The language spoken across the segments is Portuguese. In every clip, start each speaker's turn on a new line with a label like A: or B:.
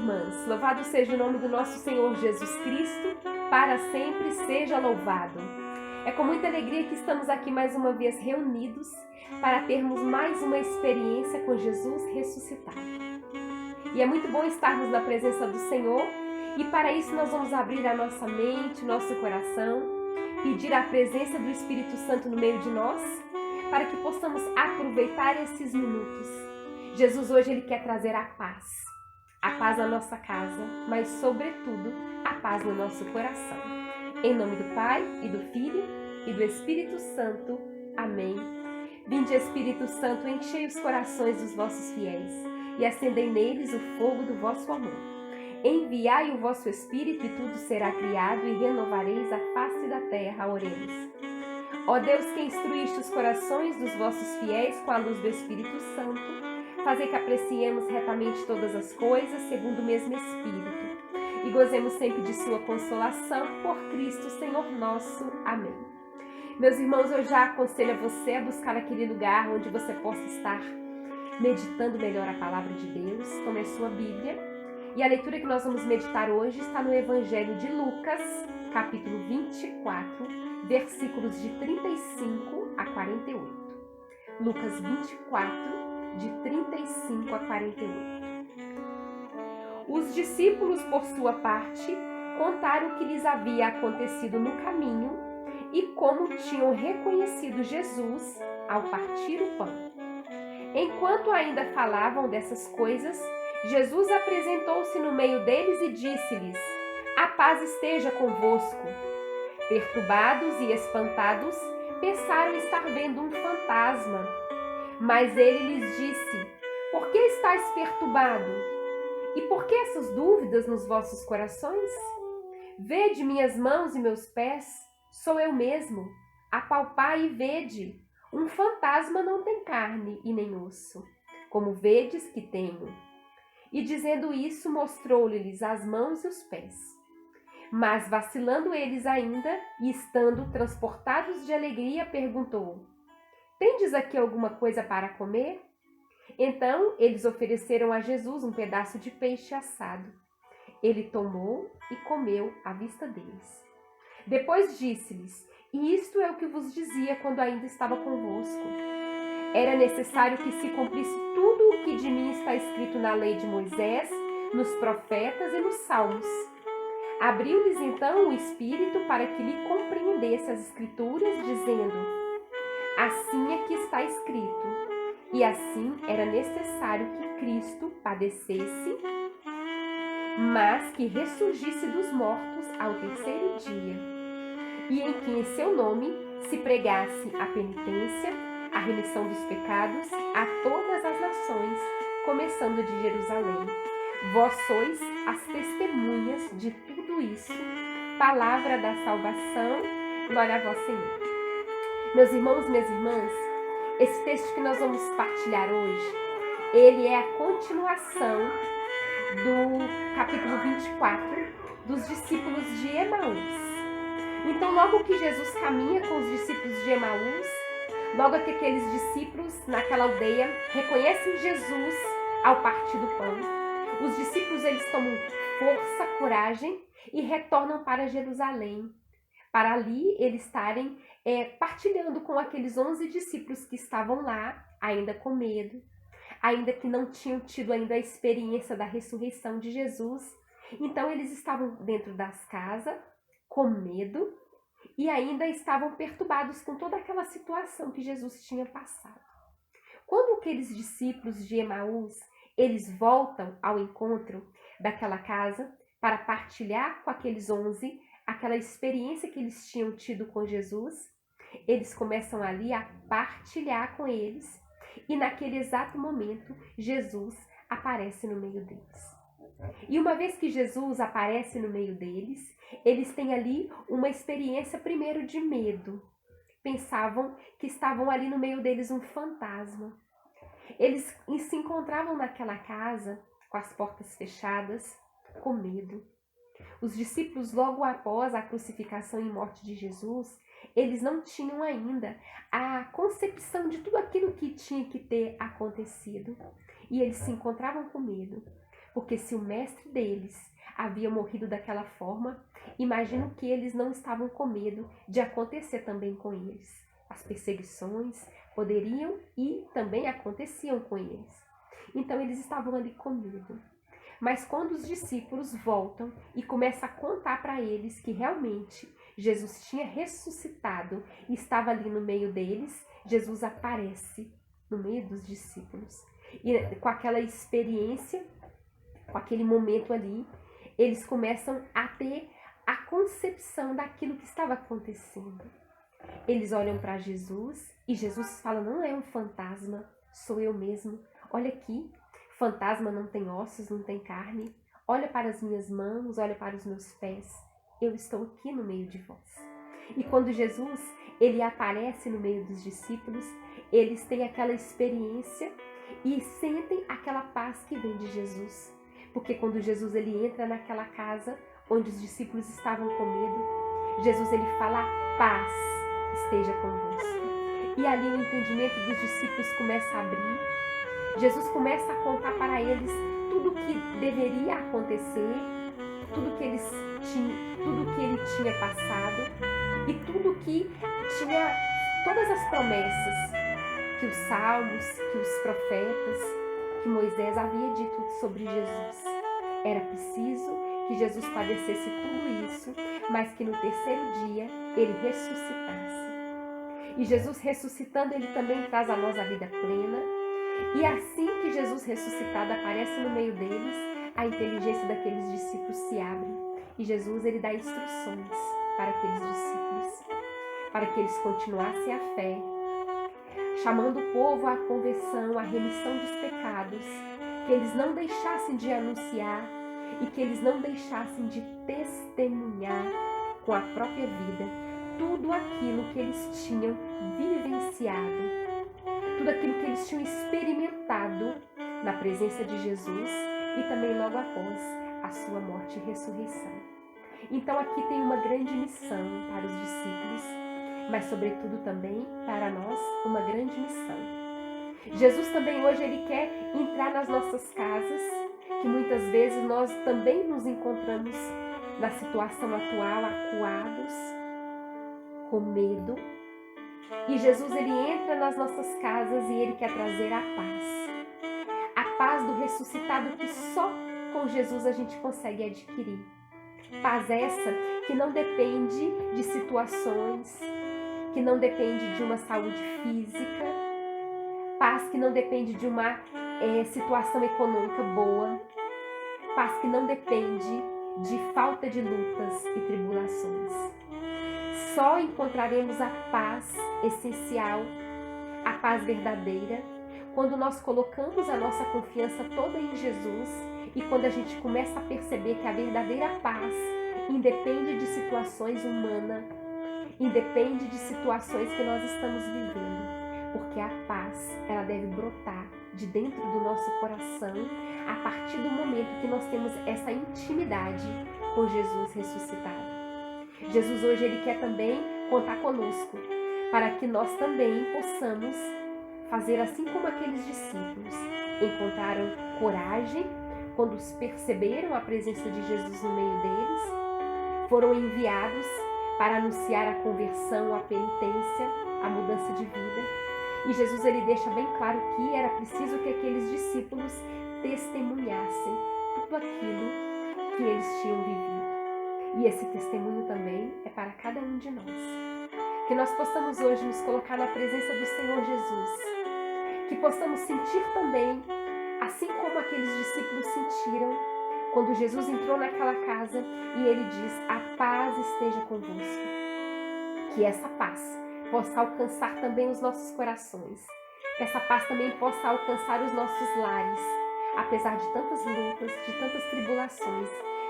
A: irmãs, louvado seja o nome do nosso Senhor Jesus Cristo, para sempre seja louvado. É com muita alegria que estamos aqui mais uma vez reunidos para termos mais uma experiência com Jesus ressuscitado. E é muito bom estarmos na presença do Senhor, e para isso nós vamos abrir a nossa mente, nosso coração, pedir a presença do Espírito Santo no meio de nós, para que possamos aproveitar esses minutos. Jesus hoje ele quer trazer a paz na nossa casa, mas sobretudo a paz no nosso coração. Em nome do Pai, e do Filho, e do Espírito Santo. Amém. Vinde, Espírito Santo, enchei os corações dos vossos fiéis, e acendei neles o fogo do vosso amor. Enviai o vosso Espírito, e tudo será criado, e renovareis a face da terra. Oremos. Ó Deus, que instruíste os corações dos vossos fiéis com a luz do Espírito Santo, fazei que apreciemos retamente todas as coisas, segundo o mesmo Espírito, e gozemos sempre de sua consolação, por Cristo Senhor nosso. Amém. Meus irmãos, eu já aconselho a você a buscar aquele lugar onde você possa estar meditando melhor a palavra de Deus. Tome a sua Bíblia, e a leitura que nós vamos meditar hoje está no Evangelho de Lucas, capítulo 24, versículos de 35 a 48. Lucas 24, de 35 a 48. Os discípulos, por sua parte, contaram o que lhes havia acontecido no caminho e como tinham reconhecido Jesus ao partir o pão. Enquanto ainda falavam dessas coisas, Jesus apresentou-se no meio deles e disse-lhes: "A paz esteja convosco." Perturbados e espantados, pensaram estar vendo um fantasma. Mas ele lhes disse: "Por que estáis perturbado? E por que essas dúvidas nos vossos corações? Vede minhas mãos e meus pés, sou eu mesmo. Apalpai e vede. Um fantasma não tem carne e nem osso, como vedes que tenho." E dizendo isso, mostrou-lhes as mãos e os pés. Mas vacilando eles ainda, e estando transportados de alegria, perguntou: "Tendes aqui alguma coisa para comer?" Então eles ofereceram a Jesus um pedaço de peixe assado. Ele tomou e comeu à vista deles. Depois disse-lhes: "E isto é o que vos dizia quando ainda estava convosco. Era necessário que se cumprisse tudo o que de mim está escrito na lei de Moisés, nos profetas e nos salmos." Abriu-lhes então o Espírito para que lhe compreendesse as Escrituras, dizendo: "Assim é que está escrito." E assim era necessário que Cristo padecesse, mas que ressurgisse dos mortos ao terceiro dia, e em que em seu nome se pregasse a penitência, a remissão dos pecados a todas as nações, começando de Jerusalém. Vós sois as testemunhas de tudo isso. Palavra da salvação. Glória a vós, Senhor. Meus irmãos, minhas irmãs, esse texto que nós vamos partilhar hoje, ele é a continuação do capítulo 24 dos discípulos de Emaús. Então, logo que Jesus caminha com os discípulos de Emaús, logo que aqueles discípulos naquela aldeia reconhecem Jesus ao partir do pão, os discípulos eles tomam força, coragem e retornam para Jerusalém, para ali eles estarem partilhando com aqueles 11 discípulos que estavam lá, ainda com medo, ainda que não tinham tido ainda a experiência da ressurreição de Jesus. Então eles estavam dentro das casas, com medo, e ainda estavam perturbados com toda aquela situação que Jesus tinha passado. Quando aqueles discípulos de Emaús, eles voltam ao encontro daquela casa para partilhar com aqueles 11 aquela experiência que eles tinham tido com Jesus, eles começam ali a partilhar com eles, e naquele exato momento Jesus aparece no meio deles. E uma vez que Jesus aparece no meio deles, eles têm ali uma experiência primeiro de medo. Pensavam que estavam ali no meio deles um fantasma. Eles se encontravam naquela casa com as portas fechadas, com medo. Os discípulos, logo após a crucificação e morte de Jesus, eles não tinham ainda a concepção de tudo aquilo que tinha que ter acontecido. E eles se encontravam com medo. Porque se o mestre deles havia morrido daquela forma, imagino que eles não estavam com medo de acontecer também com eles. As perseguições poderiam e também aconteciam com eles. Então eles estavam ali com medo. Mas quando os discípulos voltam e começam a contar para eles que realmente Jesus tinha ressuscitado e estava ali no meio deles, Jesus aparece no meio dos discípulos. E com aquela experiência, com aquele momento ali, eles começam a ter a concepção daquilo que estava acontecendo. Eles olham para Jesus e Jesus fala: não é um fantasma, sou eu mesmo. Olha aqui, fantasma não tem ossos, não tem carne. Olha para as minhas mãos, olha para os meus pés. Eu estou aqui no meio de vós. E quando Jesus ele aparece no meio dos discípulos, eles têm aquela experiência e sentem aquela paz que vem de Jesus. Porque quando Jesus ele entra naquela casa onde os discípulos estavam com medo, Jesus ele fala: paz esteja convosco. E ali o entendimento dos discípulos começa a abrir. Jesus começa a contar para eles tudo o que deveria acontecer, tudo que ele tinha passado e tudo que tinha, todas as promessas que os salmos, que os profetas, que Moisés havia dito sobre Jesus. Era preciso que Jesus padecesse tudo isso, mas que no terceiro dia ele ressuscitasse. E Jesus ressuscitando, ele também traz a nós a vida plena. E assim que Jesus ressuscitado aparece no meio deles, a inteligência daqueles discípulos se abre. E Jesus ele dá instruções para aqueles discípulos, para que eles continuassem a fé, chamando o povo à conversão, à remissão dos pecados, que eles não deixassem de anunciar e que eles não deixassem de testemunhar com a própria vida tudo aquilo que eles tinham vivenciado, tudo aquilo que eles tinham experimentado na presença de Jesus e também logo após a sua morte e ressurreição. Então aqui tem uma grande missão para os discípulos, mas sobretudo também para nós uma grande missão. Jesus também hoje ele quer entrar nas nossas casas, que muitas vezes nós também nos encontramos na situação atual, acuados, com medo. E Jesus ele entra nas nossas casas e ele quer trazer a paz. A paz do ressuscitado que só com Jesus a gente consegue adquirir. Paz essa que não depende de situações, que não depende de uma saúde física, paz que não depende de uma situação econômica boa, paz que não depende de falta de lutas e tribulações. Só encontraremos a paz essencial, a paz verdadeira, quando nós colocamos a nossa confiança toda em Jesus e quando a gente começa a perceber que a verdadeira paz independe de situações humanas, independe de situações que nós estamos vivendo, porque a paz ela deve brotar de dentro do nosso coração a partir do momento que nós temos essa intimidade com Jesus ressuscitado. Jesus hoje ele quer também contar conosco para que nós também possamos fazer assim como aqueles discípulos encontraram coragem quando perceberam a presença de Jesus no meio deles, foram enviados para anunciar a conversão, a penitência, a mudança de vida. E Jesus ele deixa bem claro que era preciso que aqueles discípulos testemunhassem tudo aquilo que eles tinham vivido. E esse testemunho também é para cada um de nós. Que nós possamos hoje nos colocar na presença do Senhor Jesus. Que possamos sentir também, assim como aqueles discípulos sentiram, quando Jesus entrou naquela casa e ele diz: a paz esteja convosco. Que essa paz possa alcançar também os nossos corações. Que essa paz também possa alcançar os nossos lares, apesar de tantas lutas, de tantas tribulações.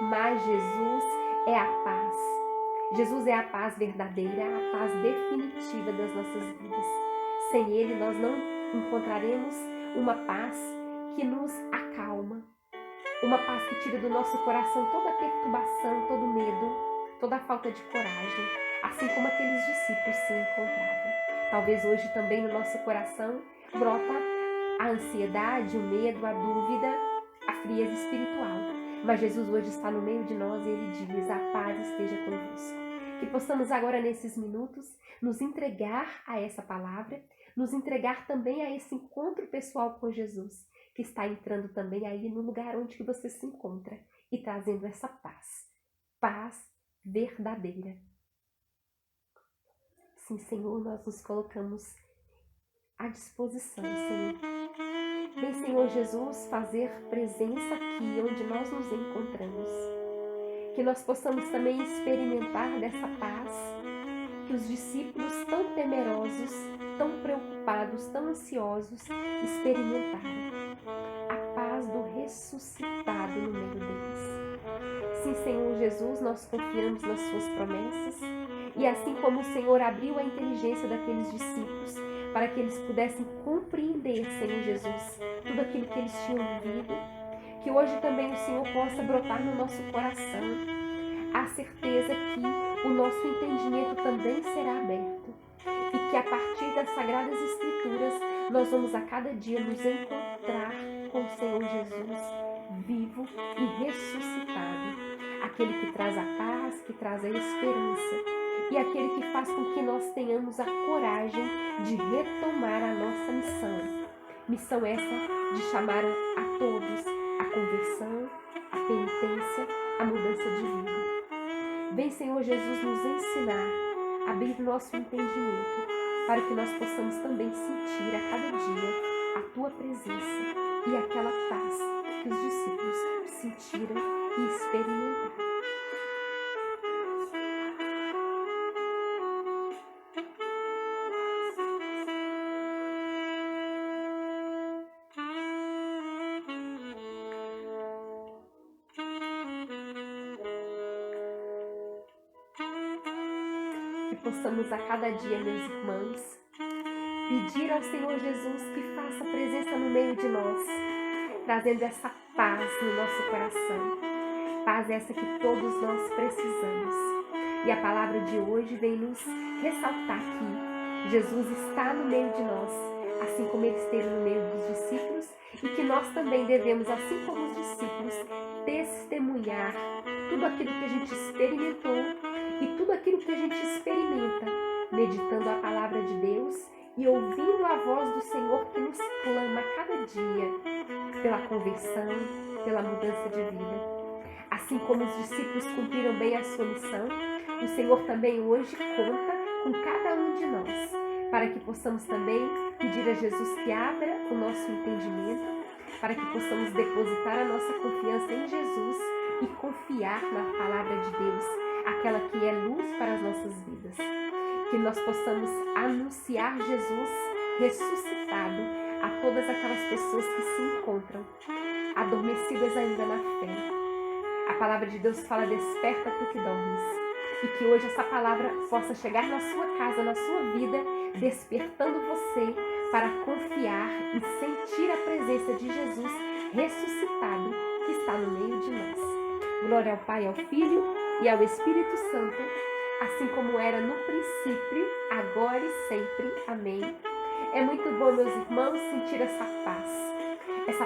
A: Mas Jesus é a paz. Jesus é a paz verdadeira, a paz definitiva das nossas vidas. Sem Ele, nós não encontraremos uma paz que nos acalma, uma paz que tira do nosso coração toda a perturbação, todo o medo, toda a falta de coragem, assim como aqueles discípulos se encontravam. Talvez hoje também no nosso coração brota a ansiedade, o medo, a dúvida, a frieza espiritual. Mas Jesus hoje está no meio de nós e Ele diz: a paz esteja convosco. Que possamos agora, nesses minutos, nos entregar a essa palavra, nos entregar também a esse encontro pessoal com Jesus, que está entrando também aí no lugar onde você se encontra e trazendo essa paz. Paz verdadeira. Sim, Senhor, nós nos colocamos à disposição, Senhor. Vem, Senhor Jesus, fazer presença aqui onde nós nos encontramos. Que nós possamos também experimentar dessa paz que os discípulos tão temerosos, tão preocupados, tão ansiosos experimentaram. A paz do ressuscitado no meio deles. Sim, Senhor Jesus, nós confiamos nas suas promessas e assim como o Senhor abriu a inteligência daqueles discípulos para que eles pudessem compreender, Senhor Jesus, tudo aquilo que eles tinham vivido, que hoje também o Senhor possa brotar no nosso coração a certeza que o nosso entendimento também será aberto e que a partir das Sagradas Escrituras nós vamos a cada dia nos encontrar com o Senhor Jesus vivo e ressuscitado, aquele que traz a paz, que traz a esperança e aquele que faz com que nós tenhamos a coragem de retomar a nossa missão. Missão essa de chamar a todos a conversão, a penitência, a mudança de vida. Vem, Senhor Jesus, nos ensinar a abrir nosso entendimento para que nós possamos também sentir a cada dia a Tua presença e aquela paz que os discípulos sentiram e experimentaram. Que possamos a cada dia, meus irmãos, pedir ao Senhor Jesus que faça presença no meio de nós, trazendo essa paz no nosso coração. Paz essa que todos nós precisamos. E a palavra de hoje vem nos ressaltar que Jesus está no meio de nós, assim como Ele esteve no meio dos discípulos, e que nós também devemos, assim como os discípulos, testemunhar tudo aquilo que a gente experimentou e tudo aquilo que a gente experimenta, meditando a palavra de Deus e ouvindo a voz do Senhor que nos clama a cada dia pela conversão, pela mudança de vida. Assim como os discípulos cumpriram bem a sua missão, o Senhor também hoje conta com cada um de nós, para que possamos também pedir a Jesus que abra o nosso entendimento, para que possamos depositar a nossa confiança em Jesus e confiar na palavra de Deus, aquela que é luz para as nossas vidas. Que nós possamos anunciar Jesus ressuscitado a todas aquelas pessoas que se encontram adormecidas ainda na fé. A palavra de Deus fala: desperta tu que dormes. E que hoje essa palavra possa chegar na sua casa, na sua vida, despertando você para confiar e sentir a presença de Jesus ressuscitado que está no meio de nós. Glória ao Pai, ao Filho e ao Espírito Santo, assim como era no princípio, agora e sempre. Amém. É muito bom, meus irmãos, sentir essa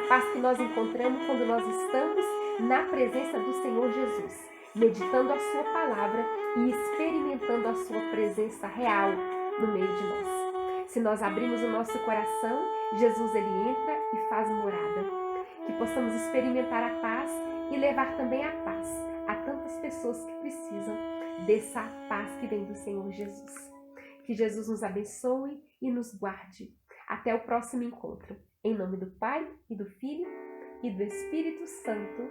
A: paz que nós encontramos quando nós estamos na presença do Senhor Jesus, meditando a sua palavra e experimentando a sua presença real no meio de nós. Se nós abrimos o nosso coração, Jesus ele entra e faz morada. Que possamos experimentar a paz e levar também a paz a tantas pessoas que precisam dessa paz que vem do Senhor Jesus. Que Jesus nos abençoe e nos guarde. Até o próximo encontro. Em nome do Pai, e do Filho, e do Espírito Santo.